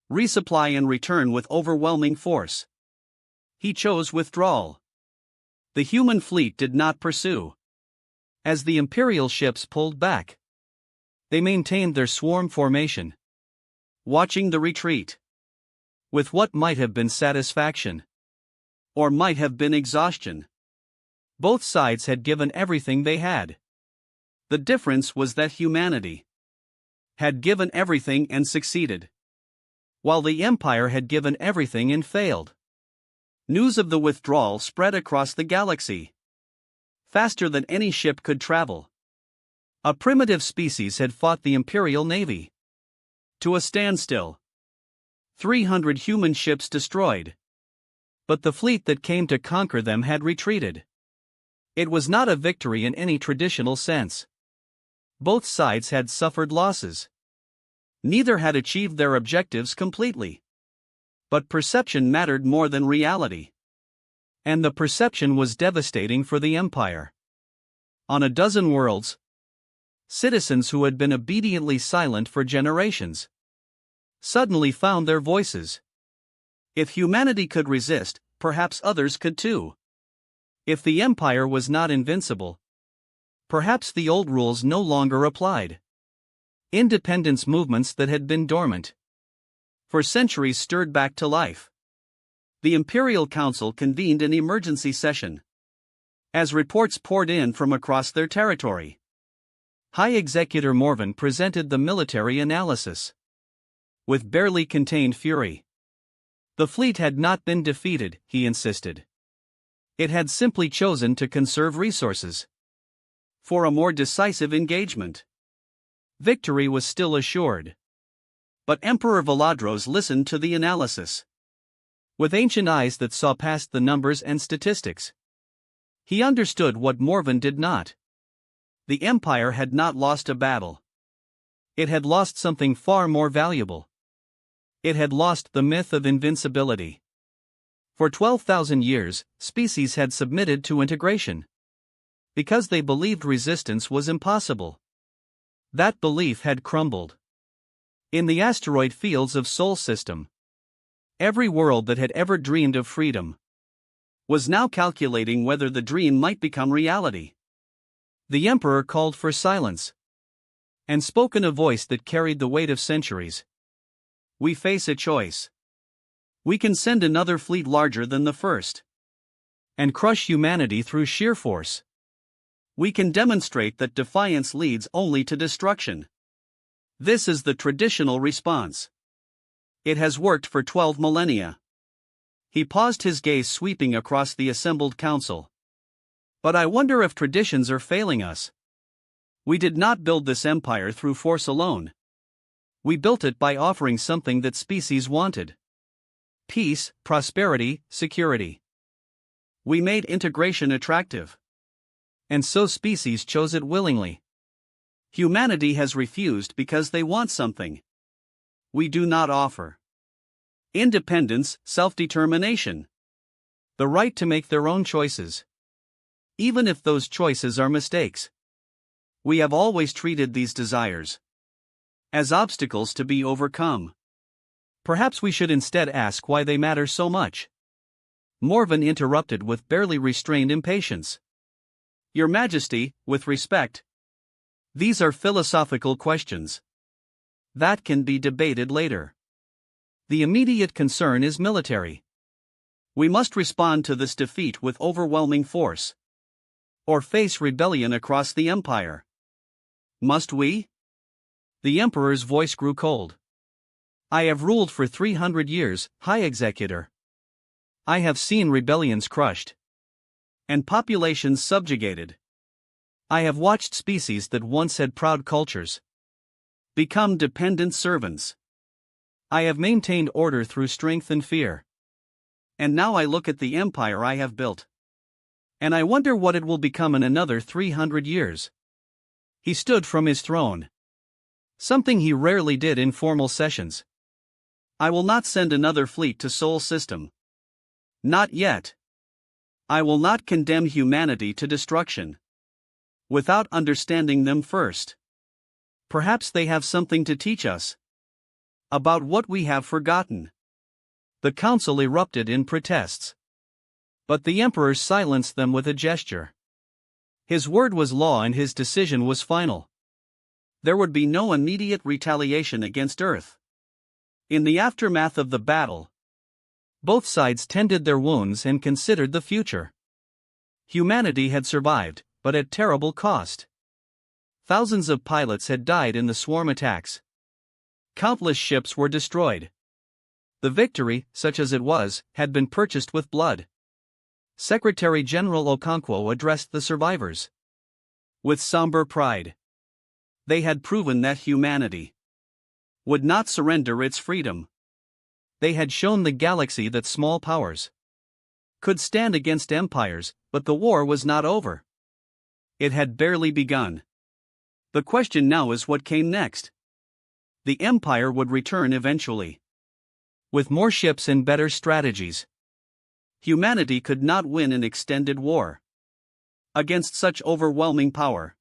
resupply and return with overwhelming force. He chose withdrawal. The human fleet did not pursue. As the Imperial ships pulled back, they maintained their swarm formation, watching the retreat with what might have been satisfaction, or might have been exhaustion. Both sides had given everything they had. The difference was that humanity had given everything and succeeded, while the Empire had given everything and failed. News of the withdrawal spread across the galaxy faster than any ship could travel. A primitive species had fought the Imperial Navy to a standstill. 300 human ships destroyed. But the fleet that came to conquer them had retreated. It was not a victory in any traditional sense. Both sides had suffered losses. Neither had achieved their objectives completely. But perception mattered more than reality. And the perception was devastating for the Empire. On a dozen worlds, citizens who had been obediently silent for generations suddenly found their voices. If humanity could resist, perhaps others could too. If the Empire was not invincible, perhaps the old rules no longer applied. Independence movements that had been dormant for centuries stirred back to life. The Imperial Council convened an emergency session as reports poured in from across their territory. High Executor Morvan presented the military analysis with barely contained fury. The fleet had not been defeated, he insisted. It had simply chosen to conserve resources for a more decisive engagement. Victory was still assured. But Emperor Valadros listened to the analysis with ancient eyes that saw past the numbers and statistics. He understood what Morvan did not. The Empire had not lost a battle. It had lost something far more valuable. It had lost the myth of invincibility. For 12,000 years, species had submitted to integration because they believed resistance was impossible. That belief had crumbled. In the asteroid fields of Sol System, every world that had ever dreamed of freedom was now calculating whether the dream might become reality. The Emperor called for silence and spoke in a voice that carried the weight of centuries. We face a choice. We can send another fleet larger than the first and crush humanity through sheer force. We can demonstrate that defiance leads only to destruction. This is the traditional response. It has worked for 12 millennia. He paused, his gaze sweeping across the assembled council. But I wonder if traditions are failing us. We did not build this empire through force alone. We built it by offering something that species wanted: peace, prosperity, security. We made integration attractive. And so species chose it willingly. Humanity has refused because they want something we do not offer: independence, self-determination, the right to make their own choices, even if those choices are mistakes. We have always treated these desires as obstacles to be overcome. Perhaps we should instead ask why they matter so much. Morven interrupted with barely restrained impatience. Your Majesty, with respect, these are philosophical questions that can be debated later. The immediate concern is military. We must respond to this defeat with overwhelming force, or face rebellion across the empire. Must we? The emperor's voice grew cold. I have ruled for 300 years, High Executor. I have seen rebellions crushed and populations subjugated. I have watched species that once had proud cultures become dependent servants. I have maintained order through strength and fear. And now I look at the empire I have built, and I wonder what it will become in another 300 years. He stood from his throne, something he rarely did in formal sessions. I will not send another fleet to Sol System. Not yet. I will not condemn humanity to destruction without understanding them first. Perhaps they have something to teach us about what we have forgotten. The council erupted in protests, but the emperor silenced them with a gesture. His word was law and his decision was final. There would be no immediate retaliation against Earth. In the aftermath of the battle, both sides tended their wounds and considered the future. Humanity had survived, but at terrible cost. Thousands of pilots had died in the swarm attacks. Countless ships were destroyed. The victory, such as it was, had been purchased with blood. Secretary General Okonkwo addressed the survivors with somber pride. They had proven that humanity would not surrender its freedom. They had shown the galaxy that small powers could stand against empires, but the war was not over. It had barely begun. The question now is what came next. The empire would return eventually, with more ships and better strategies. Humanity could not win an extended war against such overwhelming power.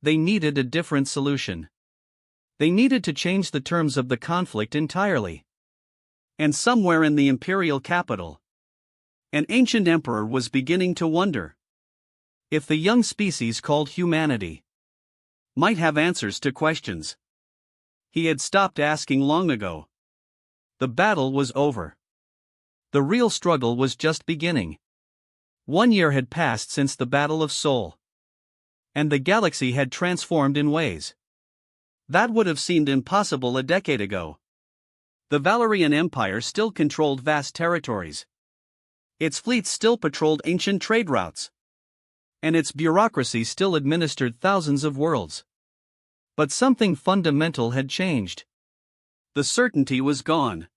They needed a different solution. They needed to change the terms of the conflict entirely. And somewhere in the imperial capital, an ancient emperor was beginning to wonder if the young species called humanity might have answers to questions he had stopped asking long ago. The battle was over. The real struggle was just beginning. 1 year had passed since the Battle of Sol, and the galaxy had transformed in ways that would have seemed impossible a decade ago. The Valerian Empire still controlled vast territories. Its fleets still patrolled ancient trade routes, and its bureaucracy still administered thousands of worlds. But something fundamental had changed. The certainty was gone.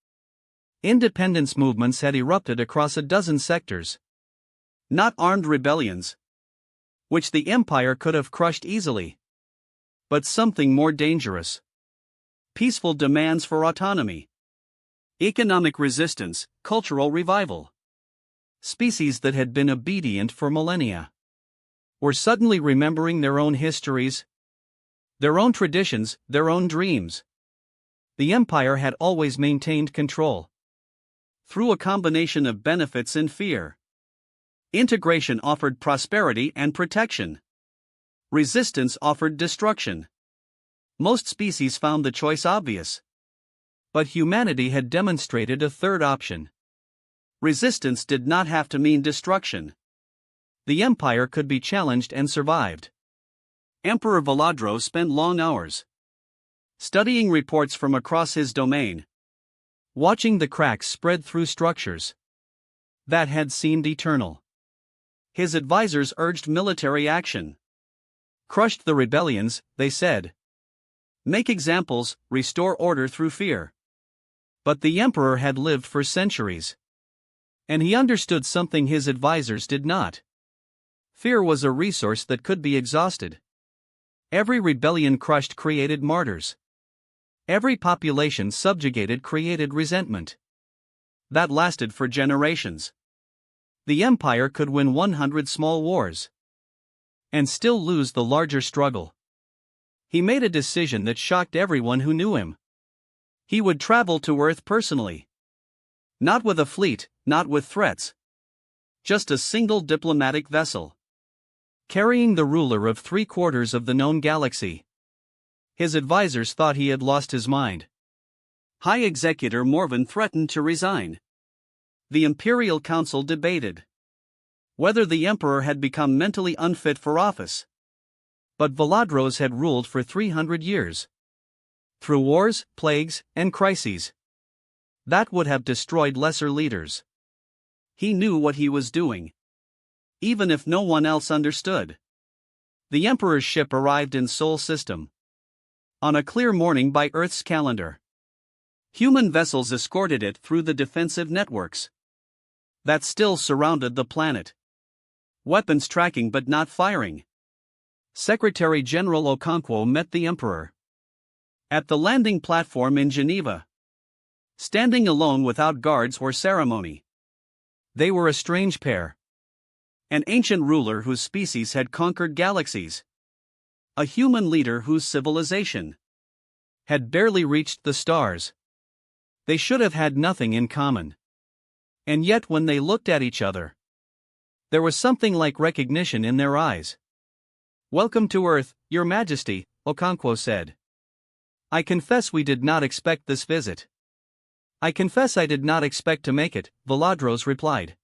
Independence movements had erupted across a dozen sectors. Not armed rebellions, which the empire could have crushed easily, but something more dangerous: peaceful demands for autonomy, economic resistance, cultural revival. Species that had been obedient for millennia were suddenly remembering their own histories, their own traditions, their own dreams. The empire had always maintained control through a combination of benefits and fear. Integration offered prosperity and protection. Resistance offered destruction. Most species found the choice obvious. But humanity had demonstrated a third option. Resistance did not have to mean destruction. The empire could be challenged and survived. Emperor Valadro spent long hours studying reports from across his domain, watching the cracks spread through structures that had seemed eternal. His advisors urged military action. Crushed the rebellions, they said. make examples, restore order through fear. But the emperor had lived for centuries. And he understood something his advisors did not. Fear was a resource that could be exhausted. Every rebellion crushed created martyrs. Every population subjugated created resentment. That lasted for generations. The empire could win 100 small wars and still lose the larger struggle. He made a decision that shocked everyone who knew him. He would travel to Earth personally. Not with a fleet, not with threats. Just a single diplomatic vessel, carrying the ruler of 3/4 of the known galaxy. His advisors thought he had lost his mind. High Executor Morvan threatened to resign. The Imperial Council debated whether the emperor had become mentally unfit for office. But Valadros had ruled for 300 years. Through wars, plagues, and crises. That would have destroyed lesser leaders. He knew what he was doing, even if no one else understood. The emperor's ship arrived in Sol System on a clear morning by Earth's calendar. Human vessels escorted it through the defensive networks that still surrounded the planet. Weapons tracking but not firing. Secretary General Okonkwo met the emperor at the landing platform in Geneva, standing alone without guards or ceremony. They were a strange pair. An ancient ruler whose species had conquered galaxies. A human leader whose civilization had barely reached the stars. They should have had nothing in common. And yet when they looked at each other, there was something like recognition in their eyes. "Welcome to Earth, Your Majesty," Okonkwo said. "I confess we did not expect this visit." "I confess I did not expect to make it," Valadros replied.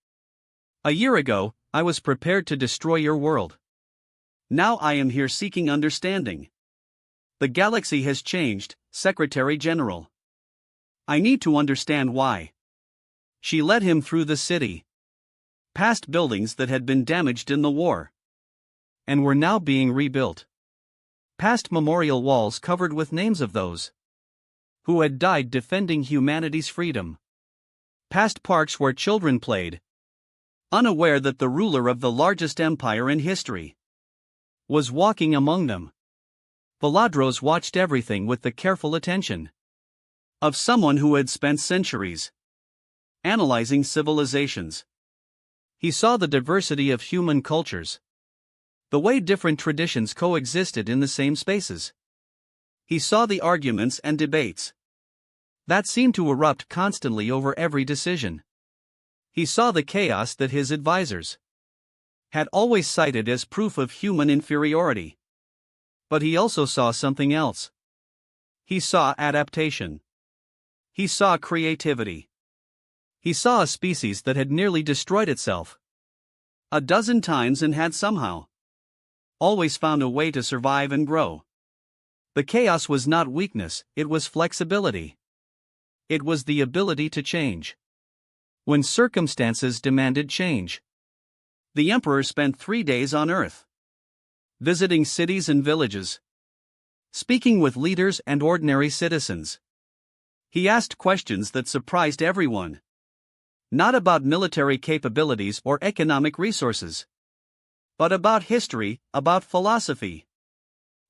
"A year ago, I was prepared to destroy your world. Now I am here seeking understanding. The galaxy has changed, Secretary General. I need to understand why." She led him through the city, past buildings that had been damaged in the war and were now being rebuilt, past memorial walls covered with names of those who had died defending humanity's freedom, past parks where children played, unaware that the ruler of the largest empire in history was walking among them. Valadros watched everything with the careful attention of someone who had spent centuries analyzing civilizations. He saw the diversity of human cultures, the way different traditions coexisted in the same spaces. He saw the arguments and debates that seemed to erupt constantly over every decision. He saw the chaos that his advisors had always cited as proof of human inferiority. But he also saw something else. He saw adaptation. He saw creativity. He saw a species that had nearly destroyed itself a dozen times and had somehow always found a way to survive and grow. The chaos was not weakness, it was flexibility. It was the ability to change when circumstances demanded change. The emperor spent 3 days on Earth, visiting cities and villages, speaking with leaders and ordinary citizens. He asked questions that surprised everyone. Not about military capabilities or economic resources, but about history, about philosophy,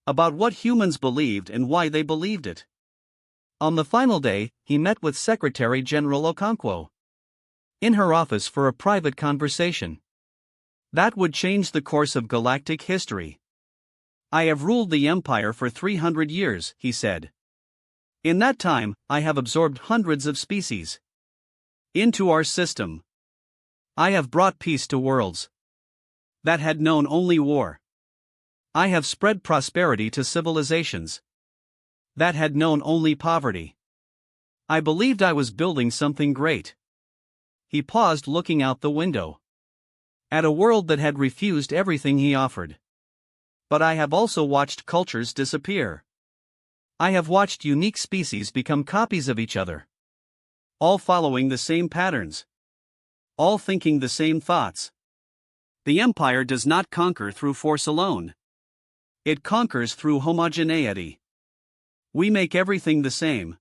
about what humans believed and why they believed it. On the final day, he met with Secretary General Okonkwo in her office for a private conversation that would change the course of galactic history. "I have ruled the empire for 300 years, he said. In that time, I have absorbed hundreds of species into our system. I have brought peace to worlds that had known only war. I have spread prosperity to civilizations that had known only poverty. I believed I was building something great." He paused, looking out the window at a world that had refused everything he offered. "But I have also watched cultures disappear. I have watched unique species become copies of each other, all following the same patterns, all thinking the same thoughts. The empire does not conquer through force alone. It conquers through homogeneity. We make everything the same.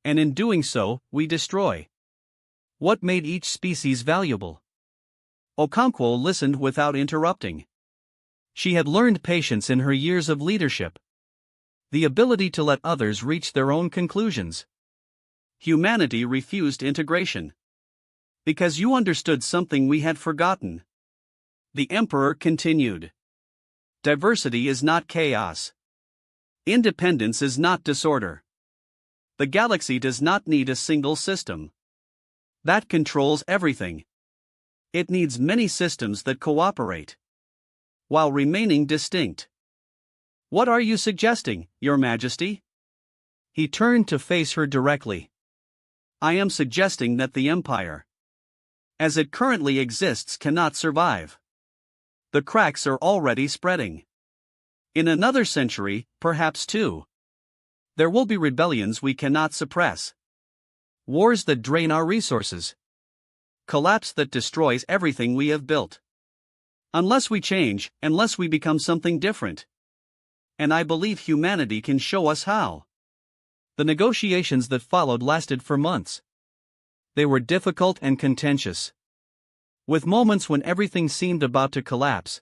And in doing so, we destroy. What made each species valuable? Okonkwo listened without interrupting. She had learned patience in her years of leadership. The ability to let others reach their own conclusions. Humanity refused integration. Because you understood something we had forgotten. The Emperor continued. Diversity is not chaos. Independence is not disorder. The galaxy does not need a single system that controls everything. It needs many systems that cooperate while remaining distinct. What are you suggesting, Your Majesty? He turned to face her directly. I am suggesting that the Empire, as it currently exists, cannot survive. The cracks are already spreading. In another century, perhaps two, there will be rebellions we cannot suppress. Wars that drain our resources. Collapse that destroys everything we have built. Unless we change, unless we become something different. And I believe humanity can show us how. The negotiations that followed lasted for months. They were difficult and contentious, with moments when everything seemed about to collapse.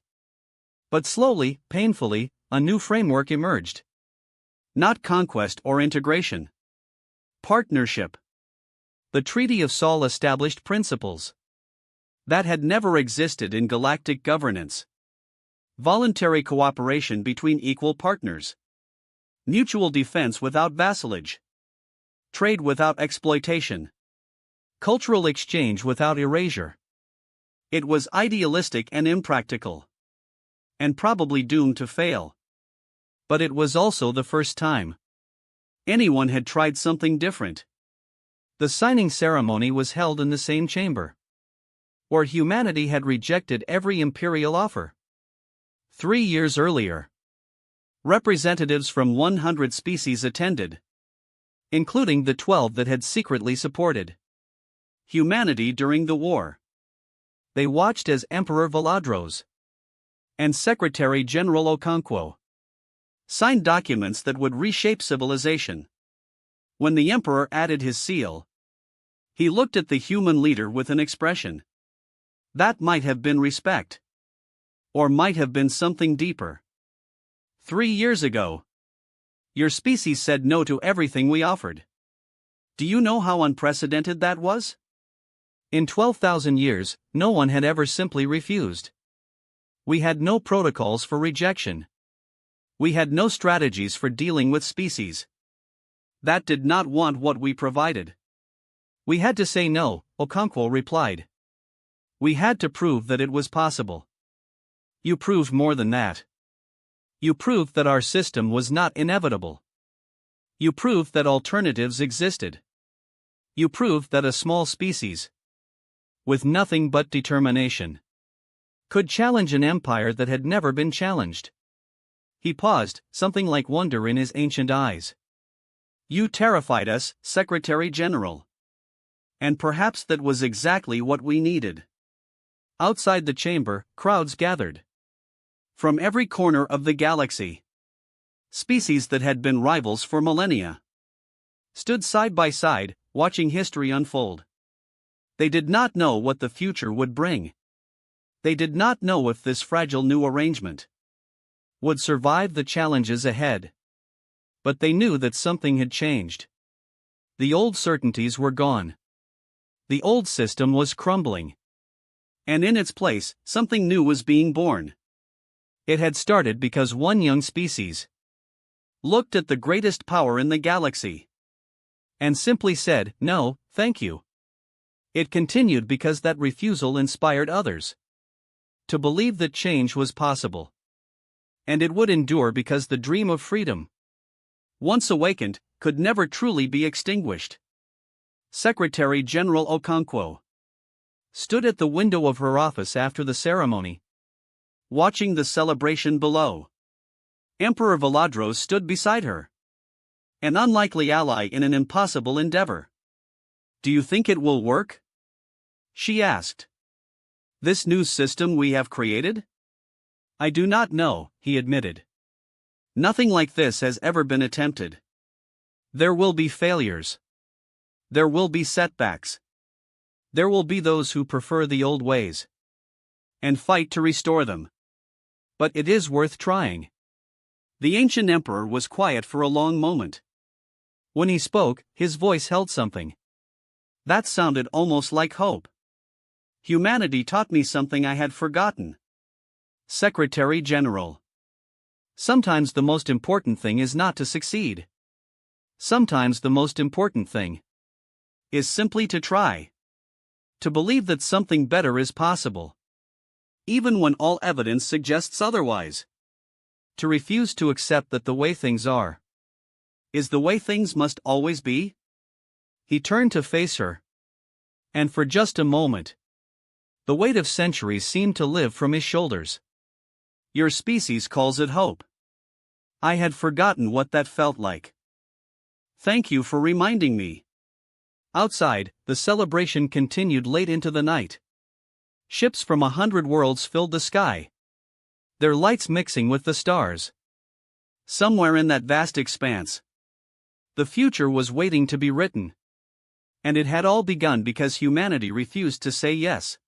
But slowly, painfully, a new framework emerged. Not conquest or integration. Partnership. The Treaty of Saul established principles that had never existed in galactic governance. Voluntary cooperation between equal partners. Mutual defense without vassalage. Trade without exploitation. Cultural exchange without erasure. It was idealistic and impractical. And probably doomed to fail. But it was also the first time anyone had tried something different. The signing ceremony was held in the same chamber where humanity had rejected every imperial offer. 3 years earlier, representatives from 100 species attended, including the 12 that had secretly supported humanity during the war. They watched as Emperor Valadros and Secretary General Okonkwo signed documents that would reshape civilization. When the Emperor added his seal, he looked at the human leader with an expression that might have been respect, or might have been something deeper. 3 years ago, your species said no to everything we offered. Do you know how unprecedented that was? In 12,000 years, no one had ever simply refused. We had no protocols for rejection. We had no strategies for dealing with species that did not want what we provided. We had to say no, Okonkwo replied. We had to prove that it was possible. You proved more than that. You proved that our system was not inevitable. You proved that alternatives existed. You proved that a small species, with nothing but determination, could challenge an empire that had never been challenged. He paused, something like wonder in his ancient eyes. You terrified us, Secretary General. And perhaps that was exactly what we needed. Outside the chamber, crowds gathered from every corner of the galaxy. Species that had been rivals for millennia stood side by side, watching history unfold. They did not know what the future would bring. They did not know if this fragile new arrangement would survive the challenges ahead. But they knew that something had changed. The old certainties were gone. The old system was crumbling. And in its place, something new was being born. It had started because one young species looked at the greatest power in the galaxy and simply said, "No, thank you." It continued because that refusal inspired others to believe that change was possible. And it would endure because the dream of freedom, once awakened, could never truly be extinguished. Secretary General Okonkwo stood at the window of her office after the ceremony, watching the celebration below. Emperor Valadros stood beside her, an unlikely ally in an impossible endeavor. Do you think it will work? She asked. This new system we have created? I do not know, he admitted. Nothing like this has ever been attempted. There will be failures. There will be setbacks. There will be those who prefer the old ways and fight to restore them. But it is worth trying. The ancient emperor was quiet for a long moment. When he spoke, his voice held something. That sounded almost like hope. Humanity taught me something I had forgotten. Secretary General. Sometimes the most important thing is not to succeed. Sometimes the most important thing is simply to try. To believe that something better is possible, even when all evidence suggests otherwise. To refuse to accept that the way things are is the way things must always be. He turned to face her. And for just a moment, the weight of centuries seemed to lift from his shoulders. Your species calls it hope. I had forgotten what that felt like. Thank you for reminding me. Outside, the celebration continued late into the night. Ships from 100 worlds filled the sky, their lights mixing with the stars. Somewhere in that vast expanse, the future was waiting to be written. And it had all begun because humanity refused to say yes.